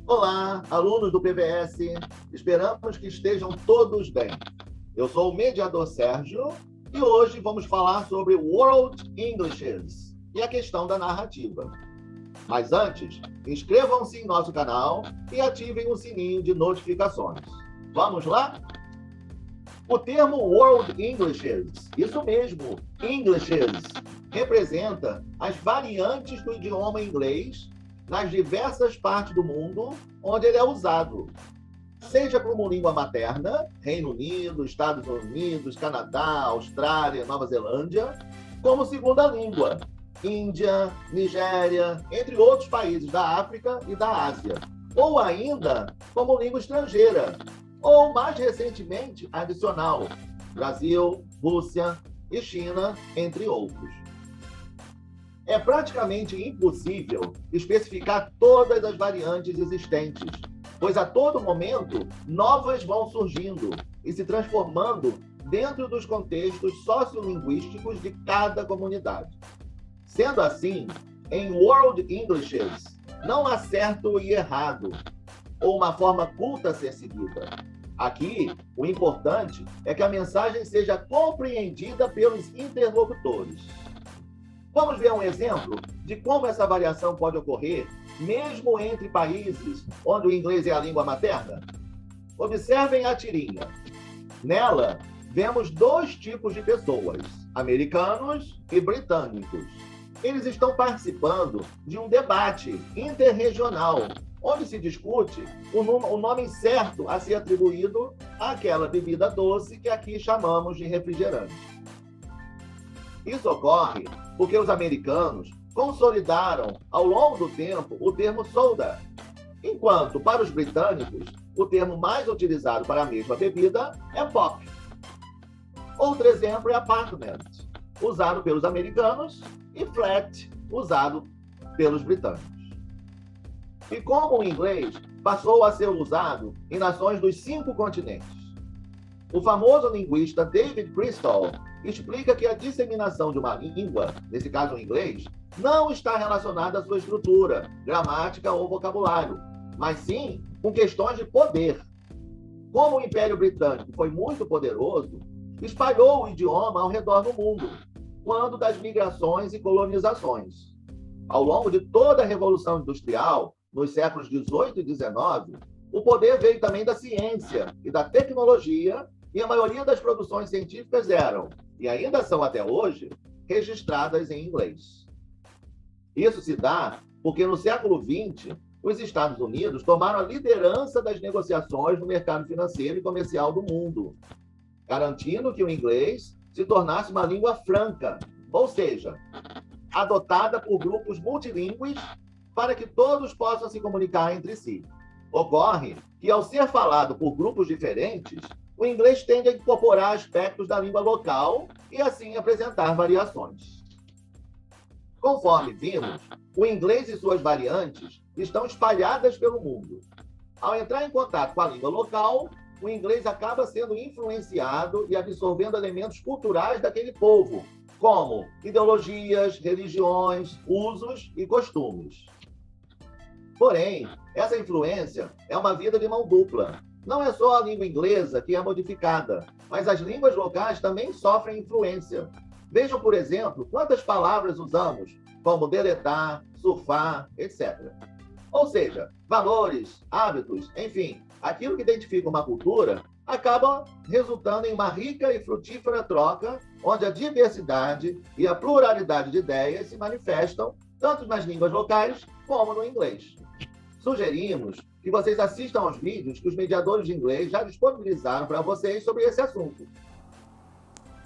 Olá, alunos do PBS. Esperamos que estejam todos bem. Eu sou o mediador Sérgio e hoje vamos falar sobre World Englishes e a questão da narrativa. Mas antes, inscrevam-se em nosso canal e ativem o sininho de notificações. Vamos lá? O termo World Englishes, isso mesmo, Englishes, representa as variantes do idioma inglês nas diversas partes do mundo onde ele é usado, seja como língua materna, Reino Unido, Estados Unidos, Canadá, Austrália, Nova Zelândia, como segunda língua, Índia, Nigéria, entre outros países da África e da Ásia, ou ainda como língua estrangeira, ou mais recentemente adicional, Brasil, Rússia e China, entre outros. É praticamente impossível especificar todas as variantes existentes, pois a todo momento novas vão surgindo e se transformando dentro dos contextos sociolinguísticos de cada comunidade. Sendo assim, em World Englishes, não há certo e errado, ou uma forma culta a ser seguida. Aqui, o importante é que a mensagem seja compreendida pelos interlocutores. Vamos ver um exemplo de como essa variação pode ocorrer, mesmo entre países onde o inglês é a língua materna? Observem a tirinha. Nela, vemos dois tipos de pessoas, americanos e britânicos. Eles estão participando de um debate interregional, onde se discute o nome certo a ser atribuído àquela bebida doce que aqui chamamos de refrigerante. Isso ocorre porque os americanos consolidaram ao longo do tempo o termo soda, enquanto para os britânicos o termo mais utilizado para a mesma bebida é pop. Outro exemplo é apartment, usado pelos americanos, e flat, usado pelos britânicos. E como o inglês passou a ser usado em nações dos 5 continentes? O famoso linguista David Crystal explica que a disseminação de uma língua, nesse caso o inglês, não está relacionada à sua estrutura, gramática ou vocabulário, mas sim com questões de poder. Como o Império Britânico foi muito poderoso, espalhou o idioma ao redor do mundo, quando das migrações e colonizações. Ao longo de toda a Revolução Industrial, nos séculos 18 e 19, o poder veio também da ciência e da tecnologia, e a maioria das produções científicas eram, e ainda são até hoje, registradas em inglês. Isso se dá porque no século XX, os Estados Unidos tomaram a liderança das negociações no mercado financeiro e comercial do mundo, garantindo que o inglês se tornasse uma língua franca, ou seja, adotada por grupos multilingües para que todos possam se comunicar entre si. Ocorre que, ao ser falado por grupos diferentes, o inglês tende a incorporar aspectos da língua local e, assim, apresentar variações. Conforme vimos, o inglês e suas variantes estão espalhadas pelo mundo. Ao entrar em contato com a língua local, o inglês acaba sendo influenciado e absorvendo elementos culturais daquele povo, como ideologias, religiões, usos e costumes. Porém, essa influência é uma via de mão dupla. Não é só a língua inglesa que é modificada, mas as línguas locais também sofrem influência. Vejam, por exemplo, quantas palavras usamos, como deletar, surfar, etc. Ou seja, valores, hábitos, enfim, aquilo que identifica uma cultura acaba resultando em uma rica e frutífera troca, onde a diversidade e a pluralidade de ideias se manifestam tanto nas línguas locais como no inglês. Sugerimos que vocês assistam aos vídeos que os mediadores de inglês já disponibilizaram para vocês sobre esse assunto.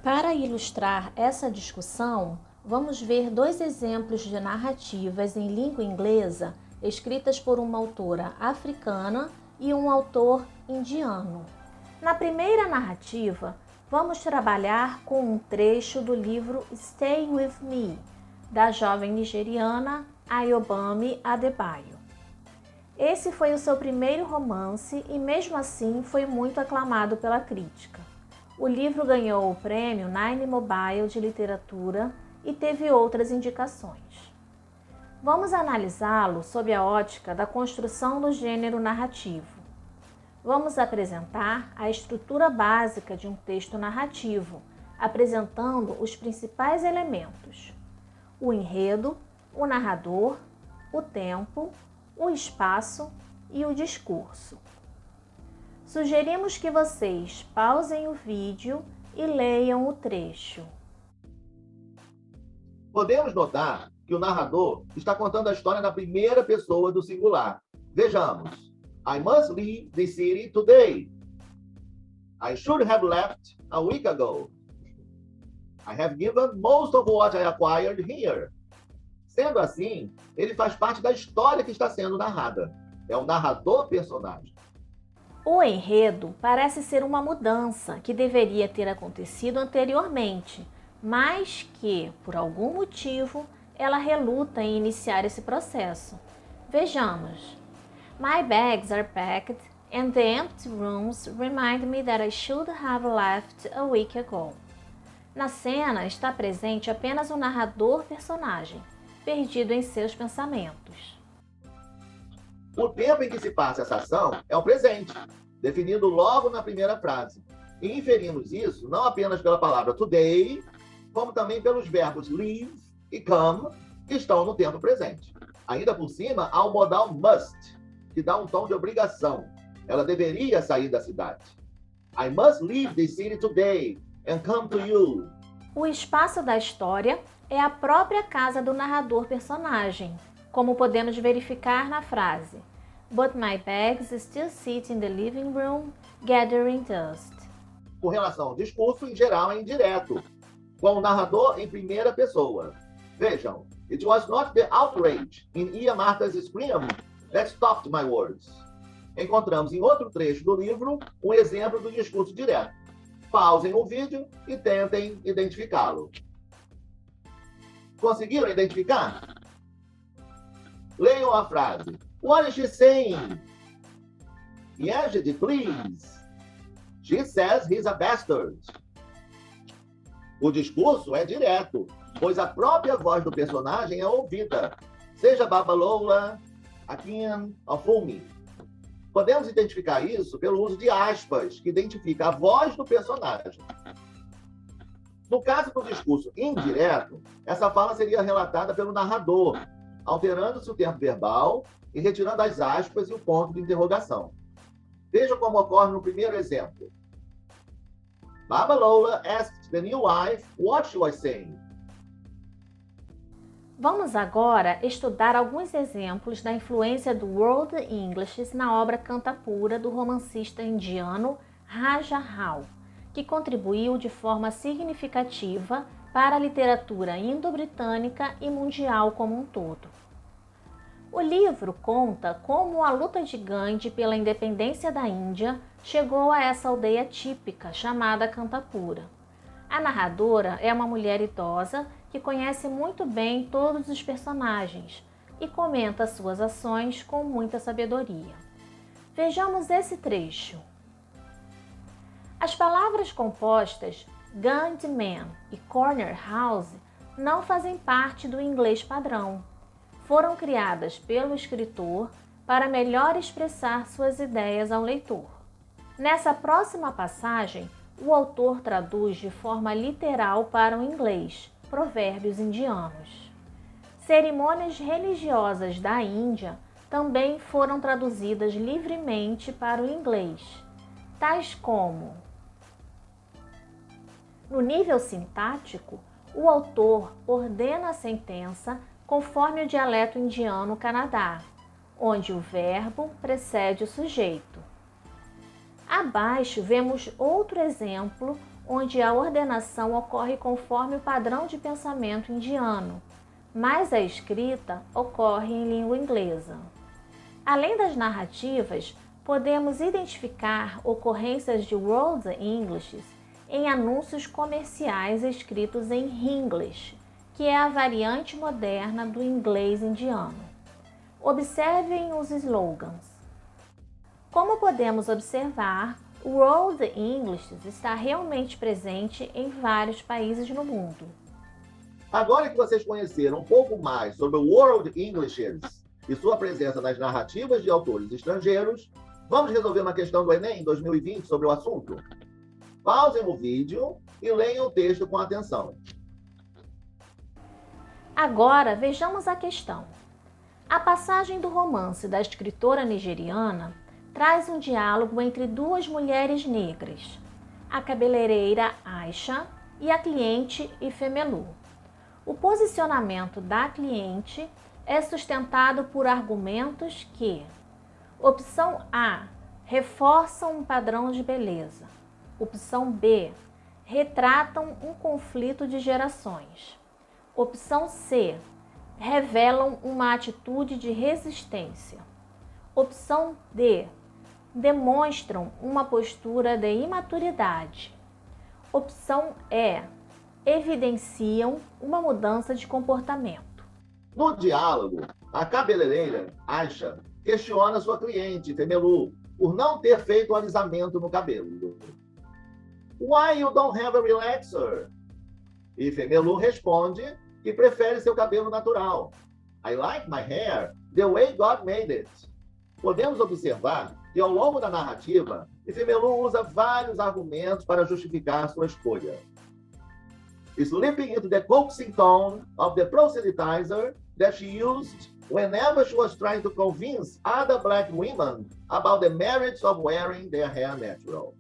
Para ilustrar essa discussão, vamos ver 2 exemplos de narrativas em língua inglesa escritas por uma autora africana e um autor indiano. Na primeira narrativa, vamos trabalhar com um trecho do livro Stay With Me, da jovem nigeriana Ayobami Adebayo. Esse foi o seu primeiro romance e, mesmo assim, foi muito aclamado pela crítica. O livro ganhou o prêmio Nine Mobile de literatura e teve outras indicações. Vamos analisá-lo sob a ótica da construção do gênero narrativo. Vamos apresentar a estrutura básica de um texto narrativo, apresentando os principais elementos: o enredo, o narrador, o tempo, o espaço e o discurso. Sugerimos que vocês pausem o vídeo e leiam o trecho. Podemos notar que o narrador está contando a história na primeira pessoa do singular. Vejamos. I must leave the city today. I should have left a week ago. I have given most of what I acquired here. Sendo assim, ele faz parte da história que está sendo narrada. É o narrador-personagem. O enredo parece ser uma mudança que deveria ter acontecido anteriormente, mas que, por algum motivo, ela reluta em iniciar esse processo. Vejamos. My bags are packed and the empty rooms remind me that I should have left a week ago. Na cena está presente apenas o narrador-personagem, perdido em seus pensamentos. O tempo em que se passa essa ação é o presente, definido logo na primeira frase. E inferimos isso não apenas pela palavra today, como também pelos verbos leave e come, que estão no tempo presente. Ainda por cima, há o modal must, que dá um tom de obrigação. Ela deveria sair da cidade. I must leave the city today and come to you. O espaço da história é a própria casa do narrador-personagem, como podemos verificar na frase But my bags still sit in the living room, gathering dust. Com relação ao discurso, em geral, é indireto, com o narrador em primeira pessoa. Vejam, it was not the outrage in Ia Martha's scream that stopped my words. Encontramos em outro trecho do livro um exemplo do discurso direto. Pausem o vídeo e tentem identificá-lo. Conseguiram identificar? Leiam a frase. What is she saying? Yejide, please. She says he's a bastard. O discurso é direto, pois a própria voz do personagem é ouvida, seja Babalola, Akin ou Fumi. Podemos identificar isso pelo uso de aspas, que identifica a voz do personagem. No caso do discurso indireto, essa fala seria relatada pelo narrador, alterando-se o tempo verbal e retirando as aspas e o ponto de interrogação. Veja como ocorre no primeiro exemplo. Babalola asked the new wife what she was saying. Vamos agora estudar alguns exemplos da influência do World English na obra Cantapura do romancista indiano Raja Rao, que contribuiu de forma significativa para a literatura indo-britânica e mundial como um todo. O livro conta como a luta de Gandhi pela independência da Índia chegou a essa aldeia típica chamada Cantapura. A narradora é uma mulher idosa que conhece muito bem todos os personagens e comenta suas ações com muita sabedoria. Vejamos esse trecho. As palavras compostas Gandhi Man e Corner House não fazem parte do inglês padrão. Foram criadas pelo escritor para melhor expressar suas ideias ao leitor. Nessa próxima passagem, o autor traduz de forma literal para o inglês provérbios indianos. Cerimônias religiosas da Índia também foram traduzidas livremente para o inglês, tais como: no nível sintático, o autor ordena a sentença conforme o dialeto indiano Canadá, onde o verbo precede o sujeito. Abaixo vemos outro exemplo onde a ordenação ocorre conforme o padrão de pensamento indiano, mas a escrita ocorre em língua inglesa. Além das narrativas, podemos identificar ocorrências de World English em anúncios comerciais escritos em Hinglish, que é a variante moderna do inglês indiano. Observem os slogans. Como podemos observar, o World English está realmente presente em vários países no mundo. Agora que vocês conheceram um pouco mais sobre o World Englishes e sua presença nas narrativas de autores estrangeiros, vamos resolver uma questão do Enem 2020 sobre o assunto? Pausem o vídeo e leiam o texto com atenção. Agora vejamos a questão. A passagem do romance da escritora nigeriana traz um diálogo entre duas mulheres negras, a cabeleireira Aisha e a cliente Ifemelu. O posicionamento da cliente é sustentado por argumentos que: opção A, reforçam um padrão de beleza. Opção B, retratam um conflito de gerações. Opção C, revelam uma atitude de resistência. Opção D, demonstram uma postura de imaturidade. Opção E, evidenciam uma mudança de comportamento. No diálogo, a cabeleireira Aisha questiona sua cliente, Femelu, por não ter feito o alisamento no cabelo. Why you don't have a relaxer? E Femelu responde que prefere seu cabelo natural. I like my hair the way God made it. Podemos observar que, ao longo da narrativa, Femelu usa vários argumentos para justificar sua escolha. Slipping into the coaxing tone of the proselytizer that she used whenever she was trying to convince other black women about the merits of wearing their hair natural.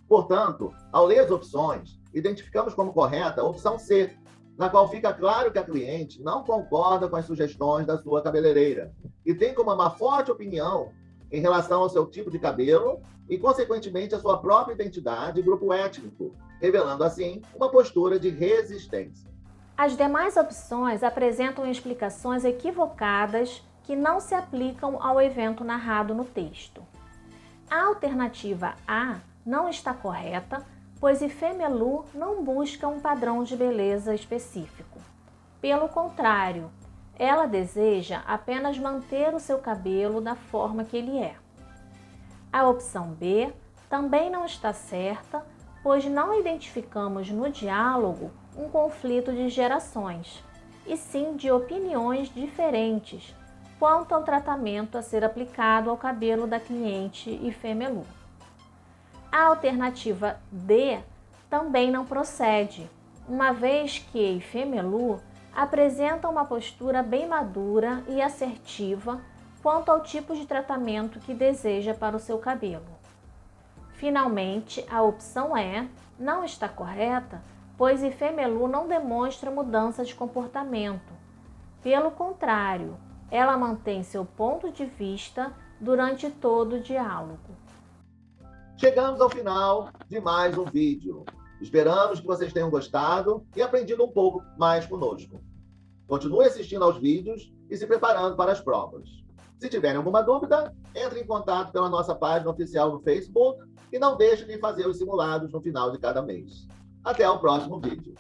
Portanto, ao ler as opções, identificamos como correta a opção C, na qual fica claro que a cliente não concorda com as sugestões da sua cabeleireira e tem como uma forte opinião em relação ao seu tipo de cabelo e, consequentemente, a sua própria identidade e grupo étnico, revelando, assim, uma postura de resistência. As demais opções apresentam explicações equivocadas que não se aplicam ao evento narrado no texto. A alternativa A não está correta, pois Ifemelu não busca um padrão de beleza específico. Pelo contrário, ela deseja apenas manter o seu cabelo da forma que ele é. A opção B também não está certa, pois não identificamos no diálogo um conflito de gerações, e sim de opiniões diferentes quanto ao tratamento a ser aplicado ao cabelo da cliente Ifemelu. A alternativa D também não procede, uma vez que Ifemelu apresenta uma postura bem madura e assertiva quanto ao tipo de tratamento que deseja para o seu cabelo. Finalmente, a opção E não está correta, pois Ifemelu não demonstra mudança de comportamento. Pelo contrário, ela mantém seu ponto de vista durante todo o diálogo. Chegamos ao final de mais um vídeo. Esperamos que vocês tenham gostado e aprendido um pouco mais conosco. Continue assistindo aos vídeos e se preparando para as provas. Se tiverem alguma dúvida, entre em contato pela nossa página oficial no Facebook e não deixe de fazer os simulados no final de cada mês. Até o próximo vídeo.